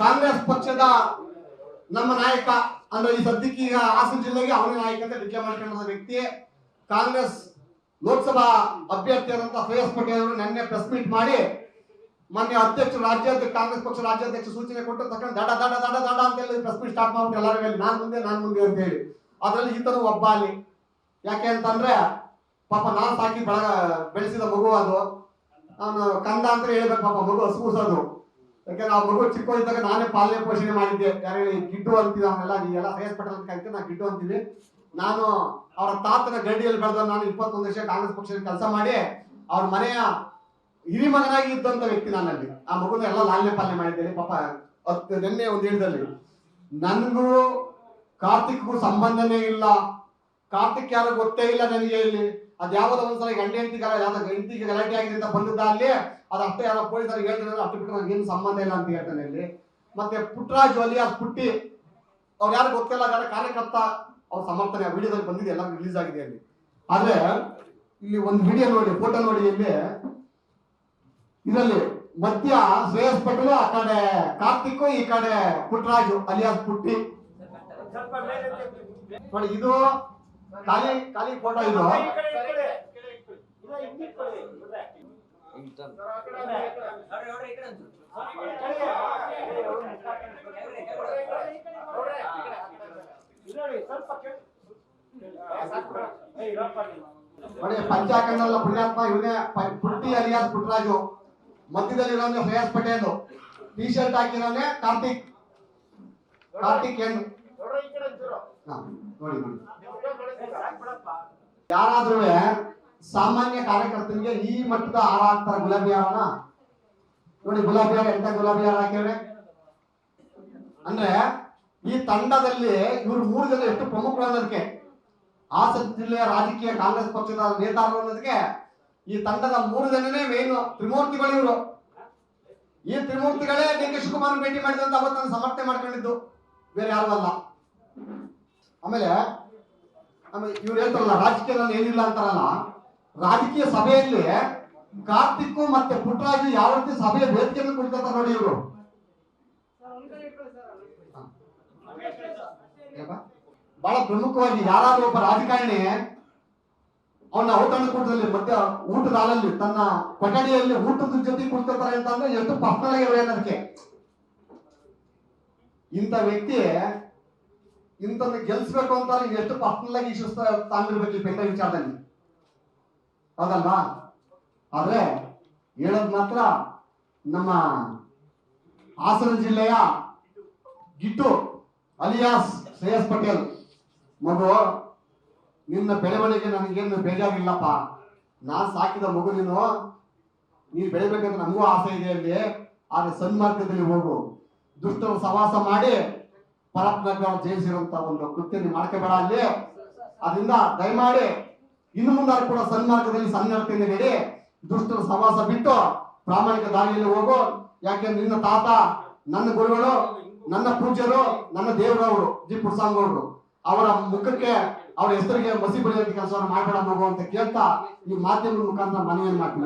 ಕಾಂಗ್ರೆಸ್ ಪಕ್ಷದ ನಮ್ಮ ನಾಯಕ ಅಂದ್ರೆ ಈ ಸದ್ಯಕ್ಕೆ ಈಗ ಹಾಸನ ಜಿಲ್ಲೆಗೆ ಅವನೇ ನಾಯಕ ಅಂತ ಡಿಕ್ಲೇರ್ ಮಾಡ್ಕೊಂಡಿರೋ ವ್ಯಕ್ತಿ. ಕಾಂಗ್ರೆಸ್ ಲೋಕಸಭಾ ಅಭ್ಯರ್ಥಿಯಾದಂತ ಶ್ರೇಯಸ್ ಪಟೇಲ್ ಅವರು ನಿನ್ನೆ ಪ್ರೆಸ್ ಮೀಟ್ ಮಾಡಿ ಮಾನ್ಯ ಅಧ್ಯಕ್ಷರು ರಾಜ್ಯಾಧ್ಯಕ್ಷ ಕಾಂಗ್ರೆಸ್ ಪಕ್ಷ ರಾಜ್ಯಾಧ್ಯಕ್ಷ ಸೂಚನೆ ಕೊಟ್ಟು ತಕ್ಕ ದಡ ದಡ ದಡ ದಡ ಅಂತ ಹೇಳಿ ಪ್ರೆಸ್ ಮೀಟ್ ಸ್ಟಾರ್ಟ್ ಮಾಡ್ಬಿಟ್ಟು ಎಲ್ಲರೂ ಹೇಳಿ ನಾನ್ ಮುಂದೆ ಅಂತ ಹೇಳಿ. ಅದ್ರಲ್ಲಿ ಈತನು ಒಬ್ಬ ಅಲ್ಲಿ. ಯಾಕೆ ಅಂತಂದ್ರೆ ಪಾಪ ನಾನು ಸಾಕಿ ಬೆಳೆಸಿದ ಮಗು ಅದು. ನಾನು ಕಂದ ಅಂತ ಹೇಳ್ಬೇಕು ಪಾಪ ಮಗು ಹಸ್ಕೂಸೋದು. ಯಾಕಂದ್ರೆ ಆ ಮಗು ಚಿಕ್ಕ ಇದ್ದಾಗ ನಾನೇ ಪಾಲನೆ ಪೋಷಣೆ ಮಾಡಿದ್ದೆ. ಯಾರು ಗಿಡ್ಡು ಅಂತೀವಿ ಅವನ್ನೆಲ್ಲ ನೀವೆಲ್ಲ ಶ್ರೇಯಸ್ ಪಟೇಲ್ ಅಂತ ಕರಿತೀವಿ, ನಾ ಗಿಡ್ಡು ಅಂತೀವಿ. ನಾನು ಅವರ ತಾತನ ಗಡಿಯಲ್ಲಿ ಬೆಳೆದ ನಾನು 21 ವರ್ಷ ಕಾಂಗ್ರೆಸ್ ಪಕ್ಷದಲ್ಲಿ ಕೆಲಸ ಮಾಡಿ ಅವ್ರ ಮನೆಯ ಹಿರಿ ಮಗನಾಗಿ ಇದ್ದಂತ ವ್ಯಕ್ತಿ ನಾನಲ್ಲಿ. ಆ ಮಗುನ ಎಲ್ಲ ಲಾಲ್ಯ ಪಾಲನೆ ಮಾಡಿದ್ದೇನೆ. ಪಾಪ ನಿನ್ನೆ ಒಂದು ಹೇಳಿದಲ್ಲಿ ನನ್ಗೂ ಕಾರ್ತಿಕ್ಗೂ ಸಂಬಂಧನೇ ಇಲ್ಲ, ಕಾರ್ತಿಕ್ ಯಾರು ಗೊತ್ತೇ ಇಲ್ಲ ನನಗೆ. ಇಲ್ಲಿ ಅದ್ ಯಾವ್ದೋ ಒಂದ್ಸಲ ಹೆಂಡತಿಗೆ ಗಲಾಟೆ ಆಗಿದೆ ಅಂತ ಬಂದಿದ್ದ ಅಲ್ಲಿ. ಅದು ಅಷ್ಟೇ ಯಾರೋ ಪೊಲೀಸರಿಗೆ ಹೇಳ್ತಾರೆ, ಅಷ್ಟು ಬಿಟ್ಟು ನನಗೇನು ಸಂಬಂಧ ಇಲ್ಲ ಅಂತ ಹೇಳ್ತಾನೆ ಇಲ್ಲಿ. ಮತ್ತೆ ಪುಟ್ಟರಾಜು ಅಲ್ಲಿ ಆ ಪುಟ್ಟಿ ಅವ್ರು ಯಾರು ಗೊತ್ತಿಲ್ಲ, ಕಾರ್ಯಕರ್ತ ಅವ್ರ ಸಮರ್ಥನೆ ಆ ವಿಡಿಯೋದಲ್ಲಿ ಬಂದಿದೆ, ಎಲ್ಲ ರಿಲೀಸ್ ಆಗಿದೆ ಅಲ್ಲಿ. ಆದ್ರೆ ಇಲ್ಲಿ ಒಂದು ವಿಡಿಯೋ ನೋಡಿ, ಫೋಟೋ ನೋಡಿ, ಇಲ್ಲಿ ಇದರಲ್ಲಿ ಮಧ್ಯ ಶ್ರೇಯಸ್ ಪಟೇಲ್, ಆ ಕಡೆ ಕಾರ್ತಿಕ್, ಈ ಕಡೆ ಪುಟ್ಟರಾಜು ಅಲಿಯಾಸ್ ಪುಟ್ಟಿ ನೋಡಿ. ಇದು ಖಾಲಿ ಖಾಲಿ ಫೋಟೋ. ಇದು ನೋಡಿ ಪಂಚಾಕಂಡಲ್ಲ ಪುಣ್ಯಾತ್ಮ ಇವನೇ ಪುಟ್ಟಿ ಅಲಿಯಾಸ್ ಪುಟ್ಟರಾಜು. ಮಧ್ಯದಲ್ಲಿ ಇರೋನೇ ಶ್ರೇಯಸ್ ಪಟೇಲ್, ಟಿ ಶರ್ಟ್ ಹಾಕಿರೋನೆ ಕಾರ್ತಿಕ್ ಏನು ನೋಡಿ. ಯಾರಾದ್ರೂ ಸಾಮಾನ್ಯ ಕಾರ್ಯಕರ್ತನಿಗೆ ಈ ಮಟ್ಟದ ಹಾರ ಹಾಕ್ತಾರೆ. ಗುಲಾಬಿ ಹಾರನ ನೋಡಿ, ಗುಲಾಬಿ ಹಾರ ಎಂತ ಗುಲಾಬಿ ಹಾರ ಹಾಕ್ಯವ್ರೆ ಅಂದ್ರೆ ಈ ತಂಡದಲ್ಲಿ ಇವ್ರು 3 ಜನ ಎಷ್ಟು ಪ್ರಮುಖರು ಅನ್ನೋದಕ್ಕೆ, ಹಾಸನ ಜಿಲ್ಲೆಯ ರಾಜಕೀಯ ಕಾಂಗ್ರೆಸ್ ಪಕ್ಷದ ನೇತಾರರು ಅನ್ನೋದಕ್ಕೆ ಈ ತಂಡದ 3 ಜನನೇ ಮೇನ್ ತ್ರಿಮೂರ್ತಿಗಳು ಇವರು. ಈ ತ್ರಿಮೂರ್ತಿಗಳೇ ಡಿ.ಕೆ. ಶಿವಕುಮಾರ್ ಭೇಟಿ ಮಾಡಿದಂತ ಅವತ್ತು ಸಮರ್ಥನೆ ಮಾಡ್ಕೊಂಡಿದ್ದು, ಬೇರೆ ಯಾರು ಅಲ್ಲ. ಆಮೇಲೆ ಇವ್ರು ಹೇಳ್ತಾರಲ್ಲ ರಾಜಕೀಯದಲ್ಲಿ ಏನಿಲ್ಲ ಅಂತಾರಲ್ಲ, ರಾಜಕೀಯ ಸಭೆಯಲ್ಲಿ ಕಾರ್ತಿಕ್ ಮತ್ತೆ ಪುಟ್ಟರಾಜು ಯಾವ ರೀತಿ ಸಭೆಯ ವೇದಿಕೆಯನ್ನು ಕುಳಿತಾರೆ ನೋಡಿ. ಇವರು ಬಹಳ ಪ್ರಮುಖವಾಗಿ ಯಾರಾದ್ರೂ ಒಬ್ಬ ರಾಜಕಾರಣಿ ಅವನ ಔತಣಕೂಟದಲ್ಲಿ ಮಧ್ಯ ಊಟದ ಹಾಲಲ್ಲಿ ತನ್ನ ಕೊಠಡಿಯಲ್ಲಿ ಊಟದ ಜೊತೆ ಕುಳಿತಾರೆ ಅಂತಂದ್ರೆ ಎಷ್ಟು ಪರ್ಸನಲ್ ಆಗಿರೋ ಅನ್ನೋದಕ್ಕೆ. ಇಂಥ ವ್ಯಕ್ತಿ ಇಂಥದ್ದು ಗೆಲ್ಸ್ಬೇಕು ಅಂತ ಎಷ್ಟು ಪರ್ಸನಲ್ ಆಗಿ ತಾಂದಿರ್ಬೇಕು ಈ ಪೆಂಡ ವಿಚಾರದಲ್ಲಿ, ಹೌದಲ್ವಾ? ಆದ್ರೆ ಹೇಳೋದ್ ಮಾತ್ರ ನಮ್ಮ ಹಾಸನ ಜಿಲ್ಲೆಯ ಗಿಟ್ಟು ಅಲಿಯಾಸ್ ಶ್ರೇಯಸ್ ಪಟೇಲ್ ಮಗು, ನಿನ್ನ ಬೆಳವಣಿಗೆ ನನಗೇನು ಬೇಜಾರಿಲ್ಲಪ್ಪ. ನಾನ್ ಸಾಕಿದ ಮಗು ನೀನು ಬೆಳಿಬೇಕಂತ ನಮಗೂ ಆಸೆ ಇದೆ ಅಲ್ಲಿ. ಆದ್ರೆ ಸನ್ಮಾರ್ಗದಲ್ಲಿ ಹೋಗು. ದುಷ್ಟರು ಸವಾಸ ಮಾಡಿ ಪರಪ್ಪನವ್ರು ಜಯಿಸಿರುವಂತ ಒಂದು ಕೃತ್ಯ ನೀವು ಮಾಡ್ಕೋಬೇಡ ಅಲ್ಲಿ. ಅದರಿಂದ ದಯಮಾಡಿ ಇನ್ನು ಮುಂದಾರು ಕೂಡ ಸನ್ಮಾರ್ಗದಲ್ಲಿ ಸನ್ನಡತೆಯಿಂದ ನಡಿ, ದುಷ್ಟರ ಸವಾಸ ಬಿಟ್ಟು ಪ್ರಾಮಾಣಿಕ ದಾರಿಯಲ್ಲಿ ಹೋಗು. ಯಾಕೆ ನಿನ್ನ ತಾತ, ನನ್ನ ಗುರುಗಳು, ನನ್ನ ಪೂಜ್ಯರು, ನನ್ನ ದೇವರವರು ಜಿ ಪುಟ್ಸಾಂಗೌಡರು, ಅವರ ಮುಖಕ್ಕೆ ಅವರ ಹೆಸರಿಗೆ ಮಸಿ ಬಳಿಯುವಂತ ಕೆಲಸವನ್ನು ಮಾಡಬೇಡ ಮಗು ಅಂತ ಕೇಳ್ತಾ ಈ ಮಾಧ್ಯಮದ ಮುಖಾಂತರ ಮನವಿಯನ್ನು ಮಾಡ್ತೀನಿ.